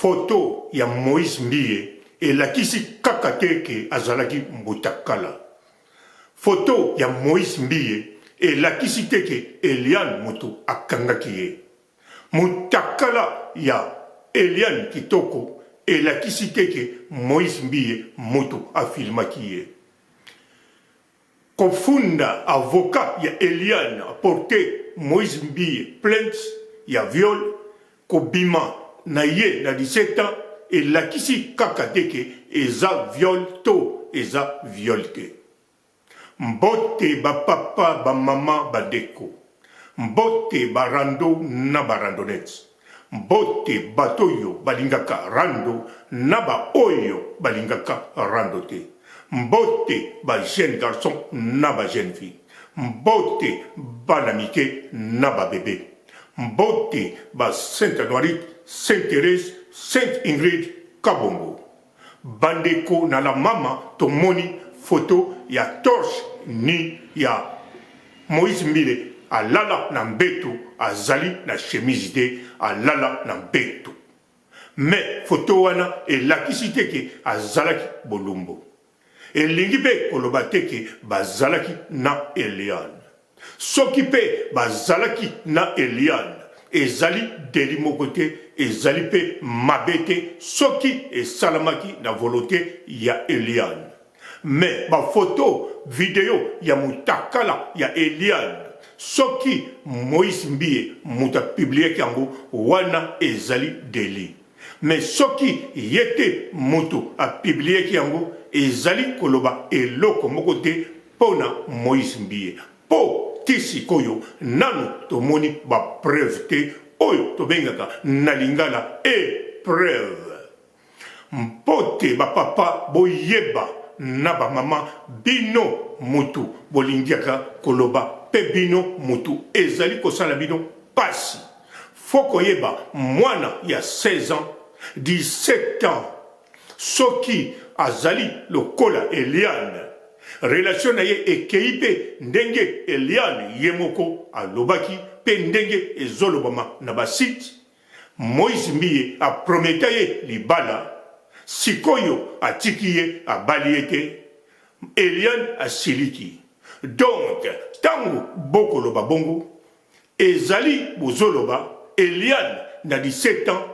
Photo ya Moïse Mbie elakisi kaka te ke azalaki mbutakala. Photo ya Moïse Mbie elakisi te ke Eliane moto akangaki ye. Mutakala ya Eliane Kitoko elakisi te ke Moïse Mbie moto afilmaki ye. Kofunda avocat ya Eliane a porté Moïse Mbie plainte ya viol kobima na ye na 17 ans elakisi kaka te ke eza viol to eza viol te. Mbote ba papa ba mama ba deko. Mbote ba rando na ba randonette. Mbote batoyo balingaka rando na ba oyo balingaka rando te. Mbote ba jeune garçon na ba jeune fille. Mbote ba namike na ba bébé. Mbote ba Sainte Anoirite, Sainte Thérèse, Sainte Ingrid Kabongo. Bandeko na la mama tomoni photo ya torche ni ya Moïse Mbie alala na mbetu azali na chemise te alala na mbetu. Mais photo wana elakisi te ke azalaki bolumbu. Elingi pe koloba te ke bazalaki na Eliane. Soki pe bazalaki na Eliane ezali deli moko te ezali pe mabe te soki esalamaki na volonté ya Eliane. Mais ba photo video ya mutakala ya Eliane soki Moïse Mbie muta publié yango wana ezali deli. Mais soki yete mutu a publié yango ezali koloba eloko moko te pona Moïse Mbie. Po tisi koyo nanu tomoni ba preuve te oyo tobengaka na lingala e preuve. Mpote ba papa boyeba na ba mama bino mutu bolingiaka koloba pe bino mutu ezali kosala bino pasi. Foko yeba mwana ya 16 ans, 17 ans, soki azali lokola Eliane. Relation na ye ekei pe ndenge Eliane yemoko alobaki pe ndenge ezolobama na basite. Moïse Mbie a prometa ye libala. Sikoyo atiki ye abali ete. Eliane asiliki. Donc, tango bokoloba bongo, ezali bozoloba, Eliane na 17 ans,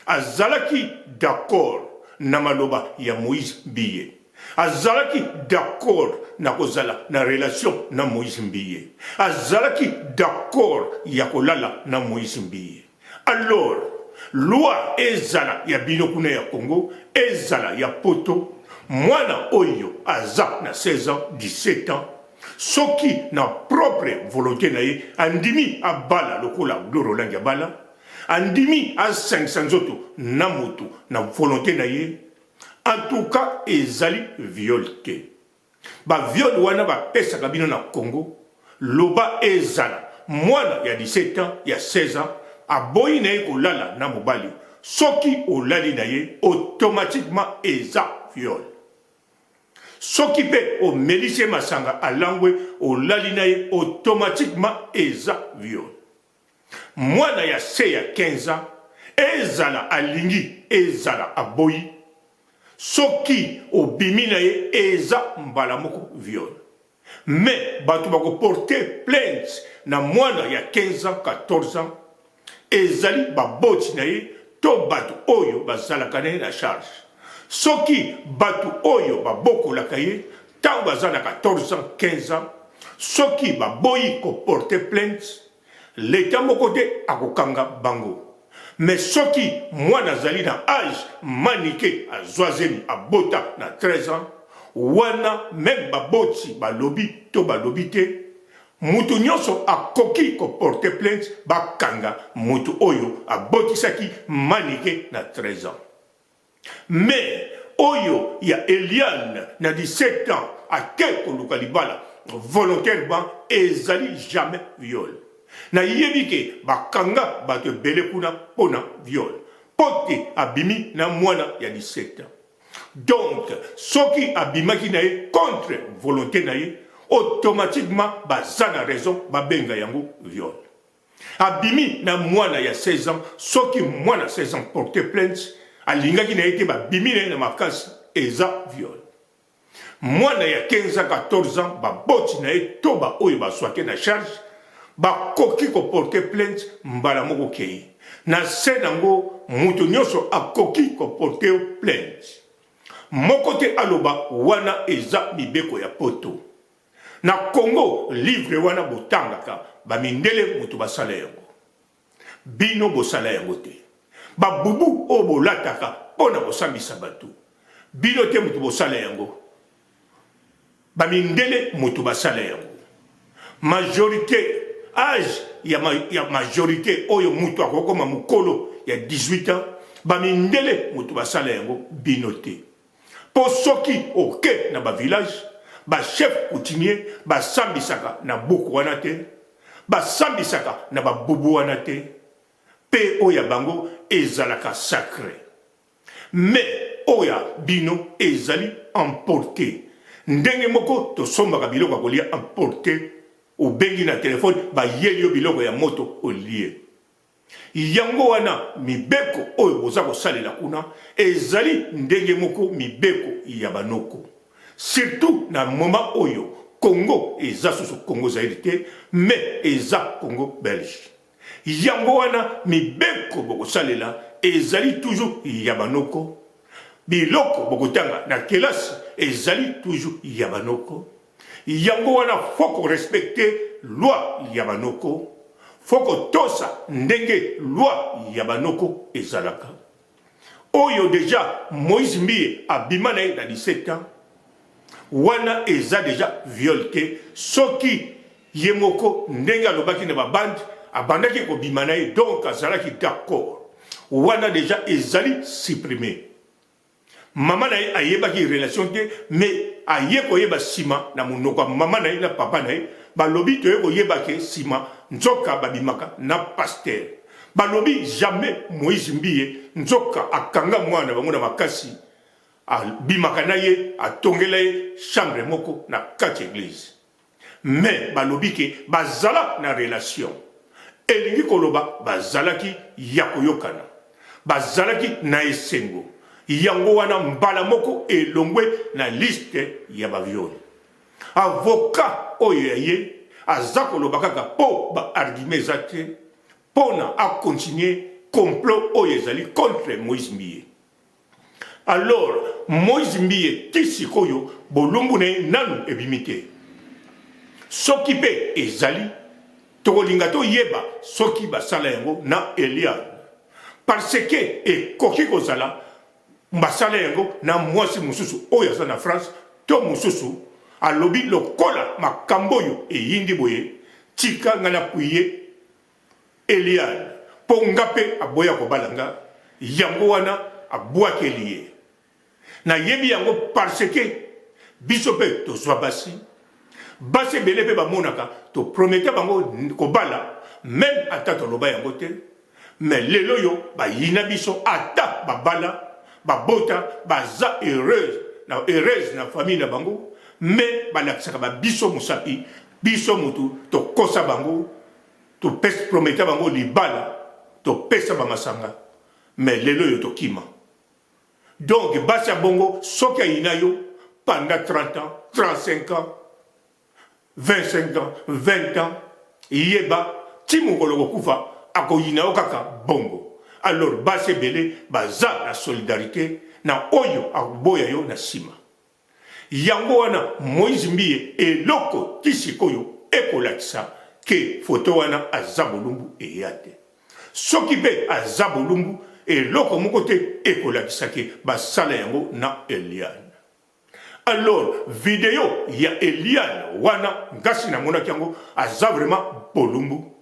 azalaki d'accord na maloba ya Moïse Mbie. Azalaki d'accord na kozala na relation na Moïse Mbie. Azalaki d'accord ya kolala na Moïse Mbie. Alors, loi ezala ya binokuna ya Congo, ezala ya poto, mwana oyo aza na 16 ans, 17 ans, soki na propre volonté na ye, andimi abala lokola glorolangi abala, andimi a 500 zoto na moto na volonté na ye, en tout cas ezali viol te. Ba viol wana ba pesa kabino na Congo, loba ezala mwana ya 17 ans, ya 16 ans, aboyi na ye kolala na mobali, soki olali na ye, automatiquement eza viol. Soki pe o melise masanga alangwe olali na ye, automatiquement eza viol. Mwana ya se ya 15 ans, ezala alingi, ezala aboyi, soki obimi na ye eza mbala moko viol. Mais batu bako porter plainte na mwana ya 15 ans, 14 ans, ezali baboti na ye to batu oyo bazalaka na ye na charge. Soki batu oyo babokolaka ye tango baza na 14 ans, 15 ans, soki baboyi ko porter plainte, l'État moko te akokanga bango. Mais soki mwana azali na âge manike azwazeli abota na 13 ans, wana même baboti balobi to balobi te, mutu nyonso akoki ko porter plainte bakanga mutu oyo abotisaki manike na 13 ans. Mais oyo ya Eliane na 17 ans ake koluka libala volontairement ezali jamais viol. Na yebike bakanga bato bele kuna pona viol. Pote abimi na mwana ya 17 ans. Donc, soki abimaki na ye contre volonté na ye, automatiquement baza na raison babenga yango viol. Abimi na mwana ya 16 ans, soki mwana 16 ans porte plainte, alingaki na ete babimine na makasi eza viol. Mwana ya 15 à 14 ans baboti na to ba oyo baswake na charge bakoki ko porter plainte mbala moko kei. Na se nango mutu nyonso akoki ko porter plainte. Moko te aloba wana eza mibeko ya poto. Na Congo livre wana botangaka bamindele mutu basala yango. Bino bosala yango te. Babubu o bolataka pona bosambisa batu. Bino te mutu bosala yango. Bamindele mutu basala yango. Majorité âge ya majorité oyo mutu akokoma mukolo ya 18 ans bamindele mutu basala yango bino te. Po soki oke na ba village ba chef coutumier ba sambisaka na buku wana te ba sambisaka na ba bubu wana te pe oya bango ezalaka sacré. Mais oya bino ezali emporté. Ndenge moko to sombaka biloko kolia emporté ou bengi na téléphone ba yelio biloko ya moto olie. Yango wana mibeko oyo boza kosalela kuna ezali ndenge moko mibeko ya banoko. Surtout na moment oyo Congo eza susu Congo Zaire te mais eza Congo Belge. Yango wana mibeko bokosalela ezali toujours ya banoko. Biloko bokotanga na kelasi ezali toujours ya banoko. Yango wana foko respecter loi ya banoko. Foko tosa ndenge loi ya banoko ezalaka. Oyo deja Moïse Mbie abima na 17 ans. Wana eza deja violté. Soki yemoko ndenge alobaki na babandi abandaki ko bima na donc azalaki d'accord. Wana deja ezali supprimé. Maman na ayebaki relation te mais aye koyeba sima na munoko maman na na papa na balobi to koyeba ke sima nzoka babimaka na pasteur balobi jamais Moïse Mbie nzoka akanga mwana bango na makasi bimaka na ye atongela ye chambre moko na kati église mais balobi ke bazala na relation elingi koloba bazalaki ya koyokana bazalaki na esengo yango wana mbala moko elongwe na liste ya bavioli. Avocat oyo ya ye aza koloba kaka po ba argument zate pona a continuer complot oyo ezali contre Moïse Mbie. Alors Moïse Mbie tisikoyo bolumbu ne nanu ebimite. Soki pe ezali tokolinga to yeba soki basala yango na Eliane. Parce que ekoki kozala mbasala yango na mwasi mususu oyo aza na France to mususu alobi lokola makambo yo eyindi boye tika ngana puye Eliane po ngape aboya kobalanga yango wana abwakeli ye na yebi yango parce que biso pe tozwa basi ebele pe bamonaka to promete bango kobala même ata toloba yango te mais lelo yo bayina biso ata babala babota baza heureuse na famille na bango mais balakisaka biso musapi biso mutu to kosa bango to pesa prometa bango libala to pesa bamasanga mais lelo yo to kima donc basi bongo soki ayina yo pendant 30 ans 35 ans 25 ans 20 ans yeba timukolo kokufa akoyina yo kaka bongo. Alors basi belé baza la solidarité na oyo aboya yo na sima. Yango wana Moïse Mbie eloko tisikoyo ekolakisa ke foto wana azabolumbu eyate. Soki pe azabolumbu eloko moko te ekolakisa ke basala yango na Eliane. Alors vidéo ya Eliane wana ngasi na mona yango aza vraiment bolumbu.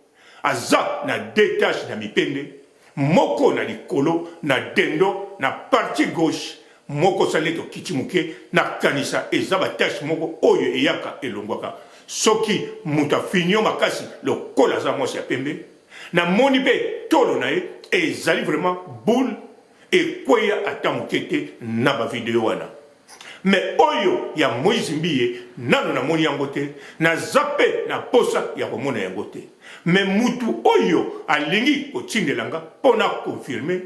Aza na détache na mipende. Moko na likolo na dendo na partie gauche moko saleto kitimuke na kanisa ezaba tâche moko oyo eyaka elongwaka soki muta finio makasi lokola za mwasi ya pembe na moni pe tolo na ye ezali vraiment boule et kweya atamukete na ba video wana mais oyo ya Moïse Mbie nano na moni yango te na zape na posa ya komona yango te mais mutu oyo alingi kotindelanga pona confirmer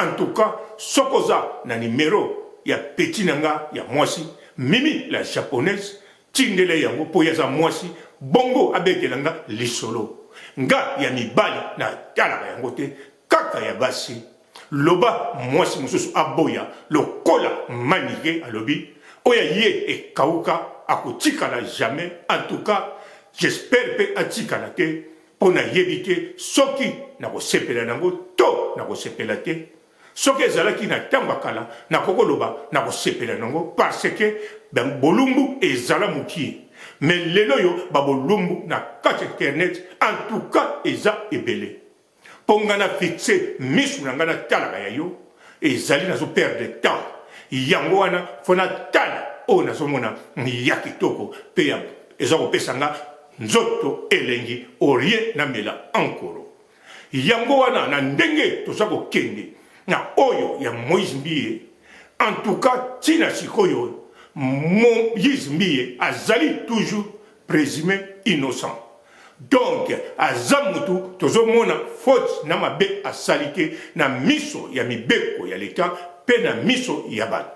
En tout cas, sokoza na numéro ya petit nanga ya mwasi, Mimi la japonaise, tindele yango po ya za mwasi, bongo abekelanga lisolo. Nga ya mibali na talaka yango te, kaka ya basi. Loba mwasi mususu aboya, lokola manike alobi, oya ye e kauka akotikala jamais. En tout cas, j'espère pe atikala te, pona yebite soki na kosepela nango to na kosepela te. Soki ezalaki na tamba kala na kokoloba na kosepela nango parce que ben bolumbu ezala muki. Mais lelo yo ba bolumbu na kati internet en tout cas eza ebele. Pongana fixé misu na ngana talaka ya yo ezali na zo perdre de temps. Yango wana fona tala o na zo mona ya kitoko pe ya ezako pesanga nzoto elengi orie na mela ankoro. Yango wana na ndenge tozako kende na oyo ya Moïse Mbie. En tout cas tina sikoyo Moïse Mbie azali toujours présumé innocent. Donc azamutu tozomona faute na mabe asalike na miso ya mibeko ya leta pe na miso ya bato.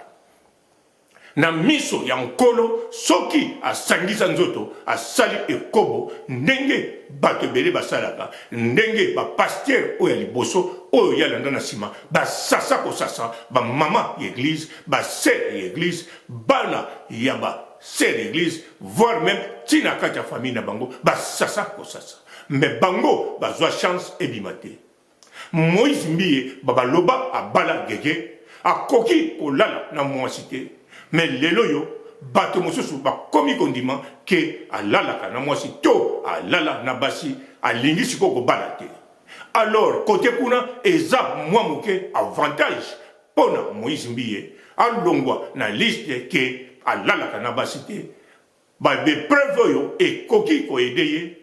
Na miso ya nkolo soki asangisa nzoto asali ekobo ndenge bato ebele basalaka ndenge ba pasteur oyo ya liboso oyo yalanda na nsima basasa kosasa bamama ya église basere ya église bana ya basere ya église voire même tina kati ya famille na bango basasa kosasa mais bango bazwa chance ebima te. Moïse Mbie babaloba abala gege akoki kolala na mwasi te. Mais lelo yo bato mosusu ba komi kondima ke alala na mwasi to alala na basi alingi siko ko balate. Alors côté kuna eza mwa moke avantage pona Moïse Mbie alongwa na liste ke alala na basi te. Ba be preuve yo e koki ko edeye.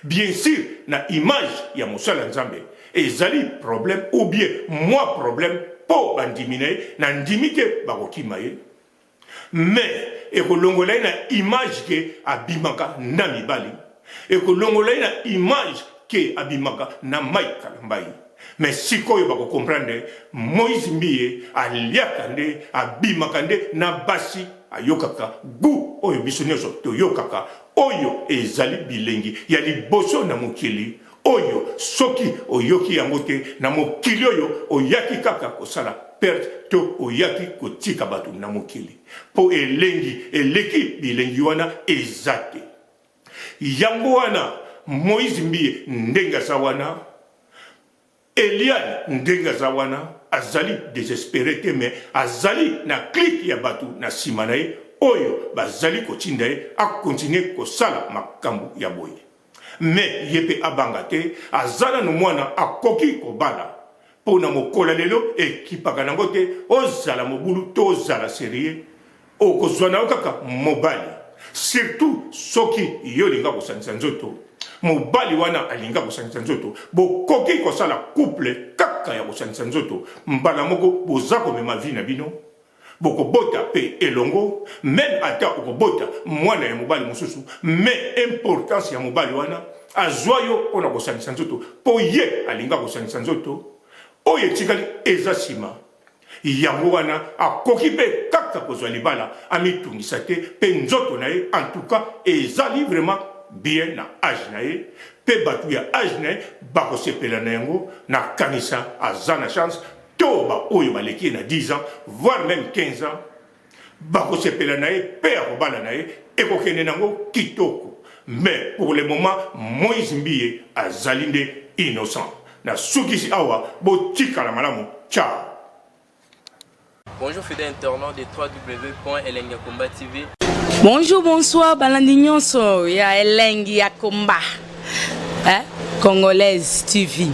Bien sûr na image ya mosala nzambe ezali problème ou bien moi problème po bandimine na ndimite ba kokimaye. Mais ekolongola na image ke abimaka na mibali ekolongola na image ke abimaka na maika mbai. Mais sikoyo bako comprendre Moïse Mbie aliaka nde abimaka nde na basi ayokaka gu oyo biso nyonso toyokaka oyo ezali bilengi ya liboso na mokili oyo soki oyoki yango te na mokili oyo oyaki kaka kosala perte to oyaki kotika bato na mokili po elengi eleki bilengi wana ezate. Yango wana Moïse Mbie ndenga za wana Eliane ndenga za wana azali désespéré te mais azali na clique ya bato na nsima na ye oyo bazali kotinda ye akontinue kosala makambo ya boye. Mais yepe abanga te azala no mwana akoki kobala pona mokola lelo ekipaka nango te ozala mobulu to ozala sérieux okozwa na kaka mobali surtout soki yo linga kosanisa nzoto mobali wana alinga kosanisa nzoto bokoki kosala couple kaka ya kosanisa nzoto mbala moko boza komema vi na bino bokobota pe elongo même ata okobota mwana ya mobali mosusu mais importance ya mobali wana azwa yo mpona kosanisa nzoto po ye alinga kosanisa nzoto oyo etikali eza nsima. Yango wana akoki mpe kaka kozwa libala amitungisa te mpe nzoto na ye en tout cas ezali vraiment bien na age na ye mpe bato ya age na ye bakosepela na yango na kanisa aza na chance to ba oyo baleki ye na 10 ans voire même 15 ans bakosepela na ye mpe ya kobala na ye ekokende nango kitoko. Mais pour le moment Moïse Mbie azali nde innocent. Na sukisi awa botika la malamu. Ciao. Bonjour fidèles internautes de www.elengiakomba TV. Bonjour, bonsoir, balandi nyonso ya Elengi ya Komba. Congolaise TV.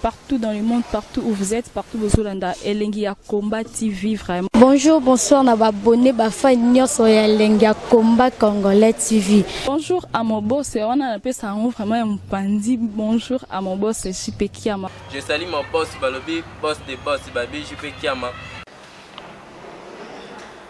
Partout dans le monde, partout où vous êtes, partout où vous êtes, Elengi ya Komba TV vraiment. Bonjour, bonsoir, na abonné bafa nyonso ya Elengi ya Komba Congolais TV. Bonjour à mon boss, on a appelé ça vraiment un pandi. Bonjour à mon boss, JP Kiama. Je salue mon boss Balobi, boss de boss Babi, JP Kiama.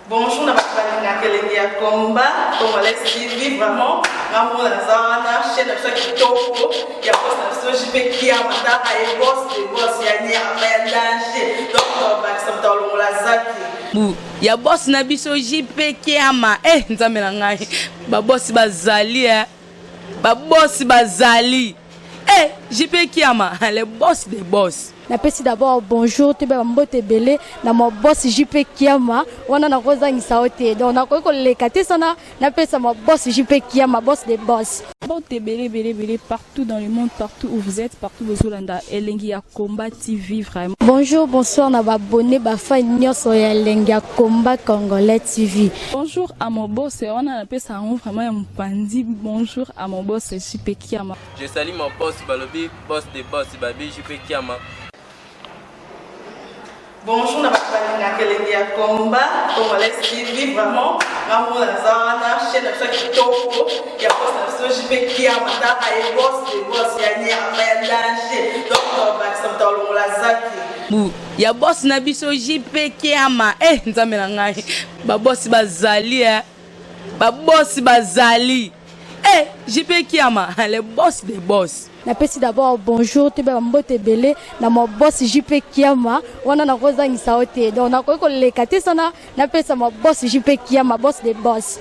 Bonjour, na bakalina kelengi ya combat congolais TV vraiment ngamo na zana chaîne na chaque toko ya boss na sojipe kia mata ay boss de boss ya ni ama danger donc ba samta longola zaki bu ya boss na biso jipe kiama nzambe na ngai ba boss bazali ba boss bazali jipe kiama les boss des boss. Napesi d'abord bonjour te ba mbote belé na mo boss JP Kiama wana na kozangisa ote donc na ko lekate sana napesa mo boss JP Kiama boss des boss. Mbote belé partout dans le monde, partout où vous êtes, partout où vous êtes, Elengi ya Combat TV vraiment. Bonjour, bonsoir na ba abonné ba fan nyonso ya Elengi ya Combat Congolais TV. Bonjour à mon boss, on a appelé ça vraiment un pandi. Bonjour à mon boss JP Kiama. Je salue mon boss Balobi, boss des boss Babi JP Kiama. Bonjour, na bakalina kelengi ya combat congolais TV vraiment ngamo na zana chaîne na chaque toko ya boss na sojipe kia mata ay boss de boss ya ni ama danger donc ba samta longola zaki bu ya boss na biso JP Kiama nzambe na ngai ba boss bazali ba boss bazali JP Kiama les boss des boss. Napesi d'abord bonjour te ba mbote belé na mo boss JP Kiama wana na kozangisa ote donc na ko lekate sana napesa mo boss JP Kiama boss des boss.